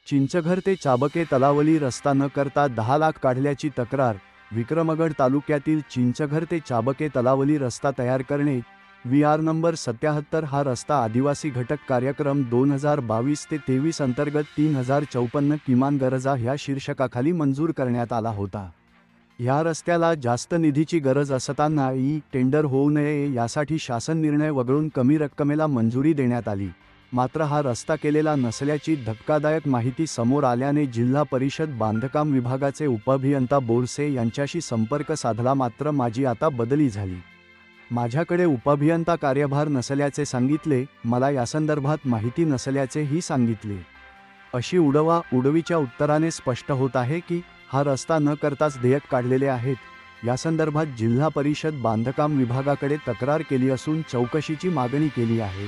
चिंचघर ते चाबके तलावली रस्ता न करता 10 लाख काढल्याची तक्रार. विक्रमगड तालुक्यातील चिंचघर ते चाबके तलावली रस्ता तयार करणे VR नंबर 77 हा रस्ता आदिवासी घटक कार्यक्रम 2022 ते 23 अंतर्गत 3054 किमान गरजा ह्या शीर्षकाखाली मंजूर करण्यात आला होता. ह्या रस्त्याला जास्त निधीची गरज असताना टेंडर होऊ नये यासाठी शासन निर्णय वगळून कमी रक्कमेला मंजुरी देण्यात आली. मात्र हा रस्ता केलेला नसल्याची धक्कादायक माहिती समोर आल्याने जिल्हा परिषद बांधकाम विभागाचे उपअभियंता बोरसे यांच्याशी संपर्क साधला, मात्र माझी आता बदली झाली. माझ्याकडे उपअभियंता कार्यभार नसल्याचे सांगितले, मला यासंदर्भात माहिती नसल्याचेही सांगितले. अशी उडवीच्या उत्तराने स्पष्ट होत आहे की हा रस्ता न करताच देयक काढलेले आहेत. यासंदर्भात जिल्हा परिषद बांधकाम विभागाकडे तक्रार केली असून चौकशीची मागणी केली आहे.